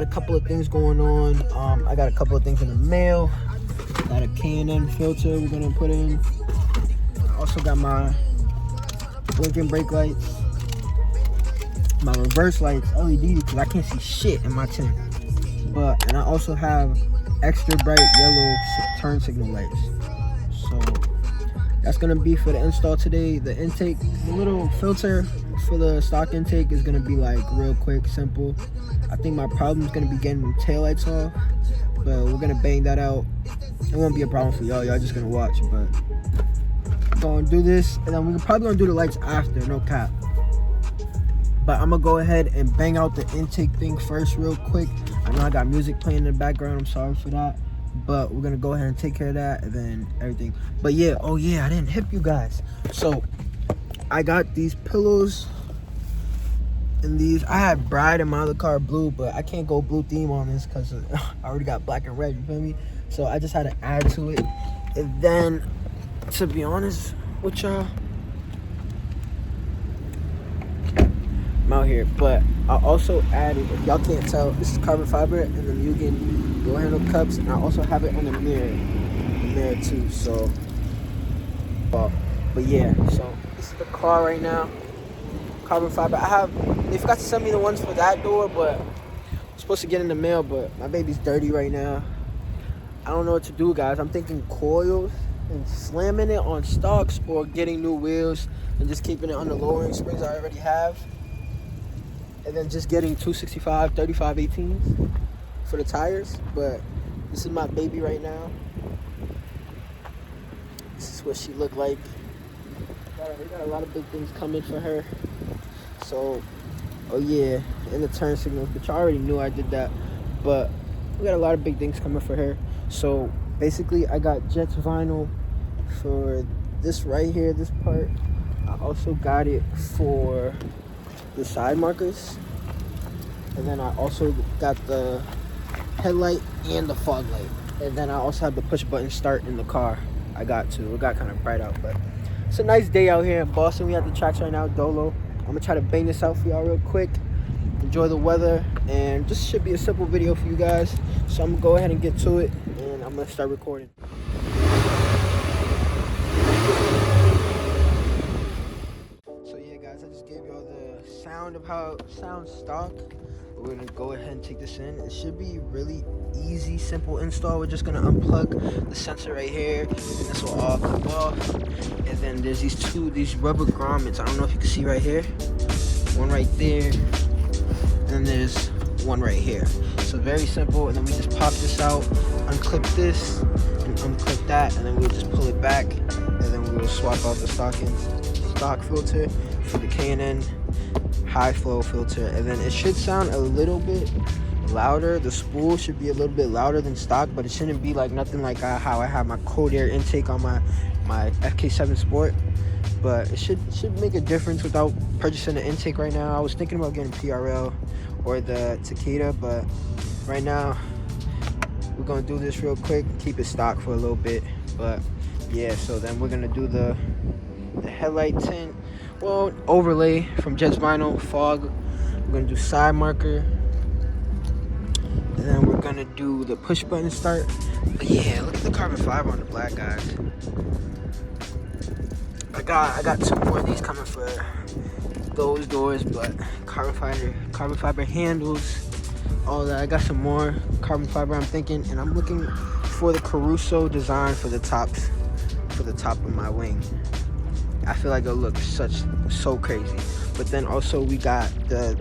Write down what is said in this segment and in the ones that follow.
got a couple of things going on. I got a couple of things in the mail. Got a K&N filter we're gonna put in. I also got my blinking brake lights, my reverse lights, LED, because I can't see shit in my tent. And I also have extra bright yellow turn signal lights. So that's gonna be for the install today. The intake, the little filter for the stock intake is gonna be like real quick, simple. I think my problem is gonna be getting the taillights off, but we're gonna bang that out. It won't be a problem for y'all. Y'all just gonna watch, but I'm gonna do this, and then we're probably gonna do the lights after, no cap. But I'm gonna go ahead and bang out the intake thing first real quick. I know I got music playing in the background, I'm sorry for that. But we're gonna go ahead and take care of that and then everything. But yeah, oh yeah, I didn't hip you guys. So I got these pillows and these. I had Bride in my other car blue, but I can't go blue theme on this because I already got black and red, you feel me? So I just had to add to it. And then, to be honest with y'all, I'm out here, but I also added, if y'all can't tell, this is carbon fiber and the Mugen door handle cups, and I also have it on the mirror too. So but yeah, so this is the car right now, carbon fiber. They forgot to send me the ones for that door, but I'm supposed to get in the mail, but my baby's dirty right now. I don't know what to do, guys. I'm thinking coils and slamming it on stocks, or getting new wheels and just keeping it on the lowering springs I already have. And then just getting 265, 35, 18s for the tires. But this is my baby right now. This is what she looked like. We got a lot of big things coming for her. So, oh yeah, and the turn signals, but y'all already knew I did that. But we got a lot of big things coming for her. So basically, I got Jets vinyl for this right here, this part. I also got it for the side markers, and then I also got the headlight and the fog light, and then I also have the push button start in the car. It got kind of bright out, but it's a nice day out here in Boston. We at the tracks right now, Dolo. I'm gonna try to bang this out for y'all real quick, enjoy the weather, and just should be a simple video for you guys. So I'm gonna go ahead and get to it, and I'm gonna start recording. I just gave y'all the sound of how it sounds stock. We're gonna go ahead and take this in. It should be really easy, simple install. We're just gonna unplug the sensor right here, and this will all come off. And then there's these rubber grommets. I don't know if you can see right here. One right there, and then there's one right here. So very simple. And then we just pop this out, unclip this, and unclip that, and then we'll just pull it back, and then we will swap out the stock filter for the K&N High Flow filter. And then it should sound a little bit louder. The spool should be a little bit louder than stock, but it shouldn't be like nothing like how I have my cold air intake on my FK8 Sport. But it should make a difference without purchasing the intake right now. I was thinking about getting PRL or the Takeda, but right now we're gonna do this real quick, keep it stock for a little bit. But yeah, so then we're gonna do the headlight tint, well, overlay from Jets vinyl, fog. We're gonna do side marker, and then we're gonna do the push button start. But yeah, look at the carbon fiber on the black, guys. I got two more of these coming for those doors, but carbon fiber handles, all that. I got some more carbon fiber, I'm thinking, and I'm looking for the Caruso design for the top of my wing. I feel like it'll look so crazy. But then also we got the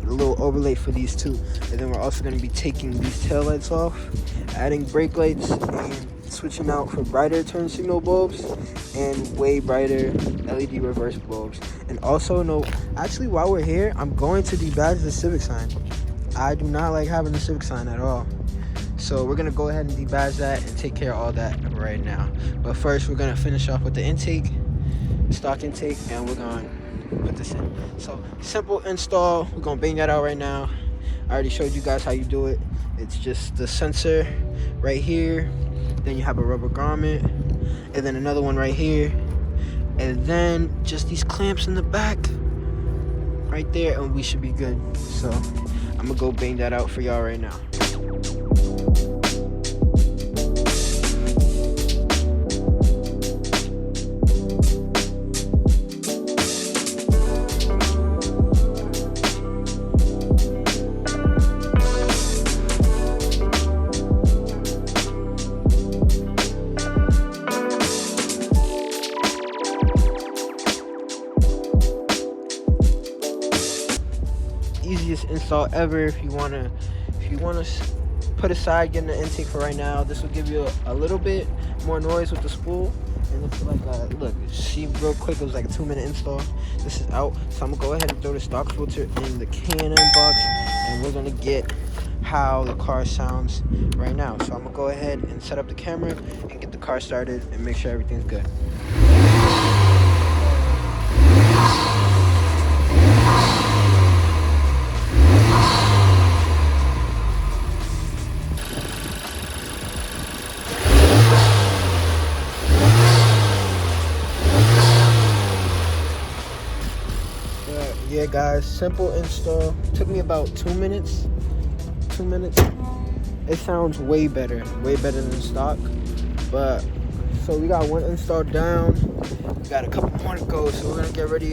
little overlay for these two, and then we're also going to be taking these taillights off, adding brake lights, and switching out for brighter turn signal bulbs and way brighter LED reverse bulbs. And also, no, actually while we're here, I'm going to debadge the Civic sign. I do not like having the Civic sign at all. So we're gonna go ahead and debadge that and take care of all that right now. But first, we're gonna finish off with the intake, stock intake, and we're gonna put this in. So simple install. We're gonna bang that out right now. I already showed you guys how you do it. It's just the sensor right here, then you have a rubber grommet, and then another one right here, and then just these clamps in the back right there, and we should be good. So I'm gonna go bang that out for y'all right now. Easiest install ever. If you wanna put aside getting the intake for right now, this will give you a little bit more noise with the spool. And it's like look, see real quick, it was like a 2-minute install. This is out, so I'm gonna go ahead and throw the stock filter in the K&N box, and we're gonna get how the car sounds right now. So I'm gonna go ahead and set up the camera and get the car started and make sure everything's good. Yeah guys, simple install. Took me about 2 minutes. It sounds way better than stock. But so we got one install down. We got a couple more to go, so we're gonna get ready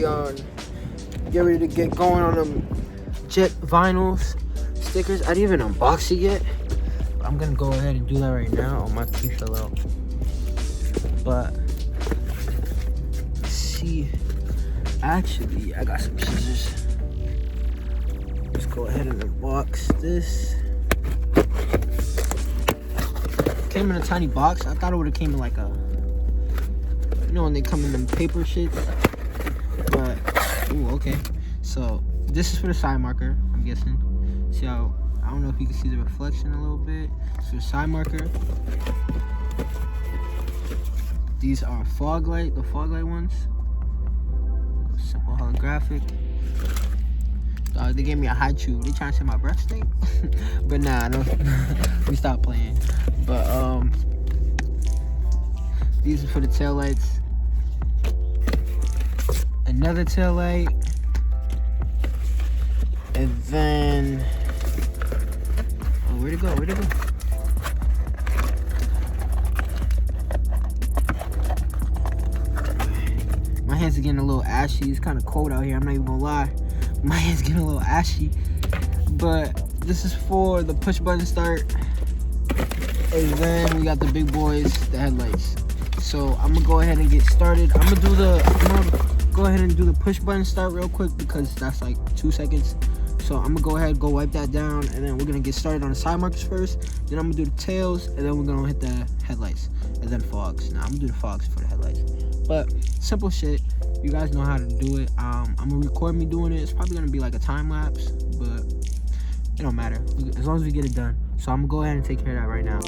to get going on them jet vinyls stickers. I didn't even unbox it yet. I'm gonna go ahead and do that right now. Oh, my teeth fell out. But see, actually, I got some scissors. Let's go ahead and unbox this. Came in a tiny box. I thought it would have came in like a, you know, when they come in them paper shits. But ooh, okay. So this is for the side marker, I'm guessing. See how, I don't know if you can see the reflection a little bit. So the side marker. These are the fog light ones. Simple holographic. They gave me a high chew. They trying to say my breath stink? But nah, no. We stopped playing. But these are for the tail lights. Another tail light. And then, oh, where'd it go? My hands are getting a little ashy. It's kind of cold out here, I'm not even gonna lie. My hands getting a little ashy. But this is for the push button start. And then we got the big boys, the headlights. So I'm gonna go ahead and get started. I'm gonna go ahead and do the push button start real quick because that's like 2 seconds. So I'm gonna go ahead, go wipe that down, and then we're gonna get started on the side markers first. Then I'm gonna do the tails, and then we're gonna hit the headlights, and then fogs. Now I'm gonna do the fogs for the headlights. But simple shit. You guys know how to do it. I'm gonna record me doing it. It's probably gonna be like a time lapse, but it don't matter as long as we get it done. So I'm gonna go ahead and take care of that right now.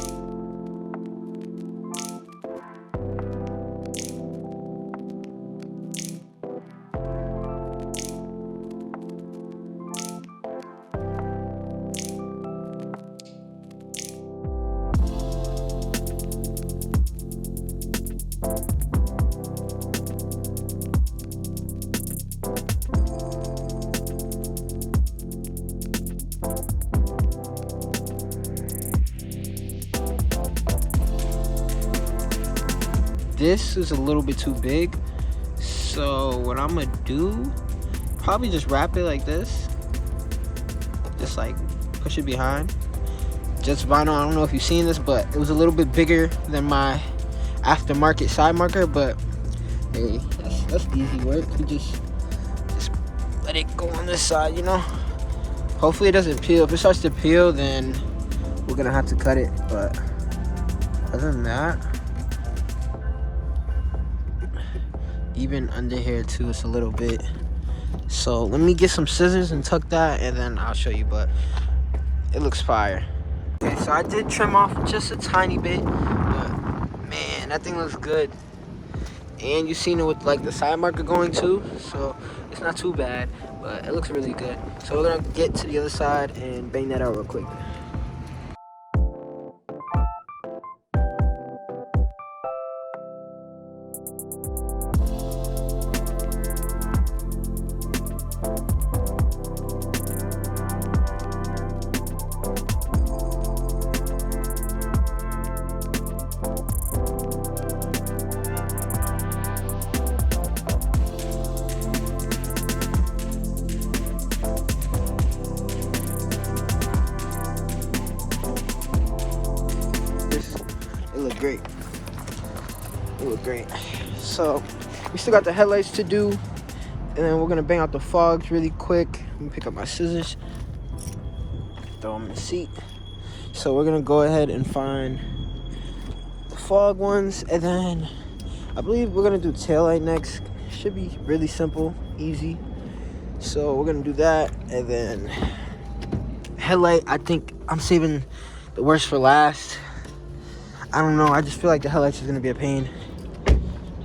This is a little bit too big, so what I'm gonna do, probably just wrap it like this, just like push it behind. Just vinyl. I don't know if you've seen this, but it was a little bit bigger than my aftermarket side marker, but hey, that's easy work. You just let it go on this side, you know. Hopefully it doesn't peel. If it starts to peel, then we're gonna have to cut it, but other than that, even under here too, it's a little bit. So let me get some scissors and tuck that, and then I'll show you, but it looks fire. Okay, so I did trim off just a tiny bit, but man, that thing looks good. And you've seen it with like the side marker going too, so it's not too bad, but it looks really good. So we're gonna get to the other side and bang that out real quick. So we still got the headlights to do, and then we're gonna bang out the fogs really quick. Let me pick up my scissors, throw them in the seat. So we're gonna go ahead and find the fog ones, and then I believe we're gonna do taillight next. Should be really simple, easy. So we're gonna do that, and then headlight, I think I'm saving the worst for last. I don't know, I just feel like the headlights is gonna be a pain.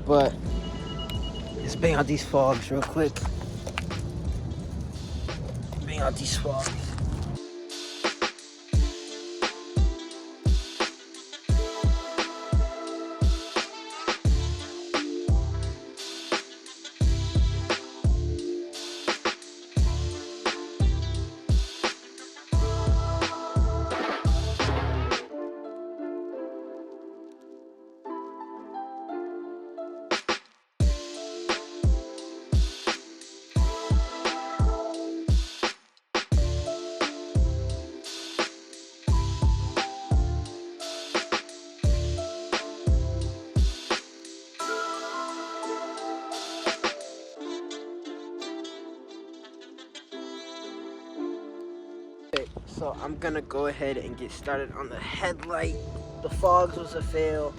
But let's bang out these fogs real quick. Bang out these fogs. Okay, so I'm gonna go ahead and get started on the headlight. The fogs was a fail.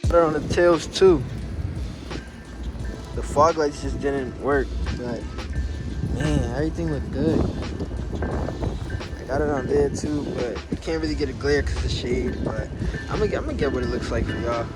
They're on the tails too. The fog lights just didn't work, but man, everything looked good. I got it on there too, but you can't really get a glare because of the shade. But I'm gonna get what it looks like for y'all.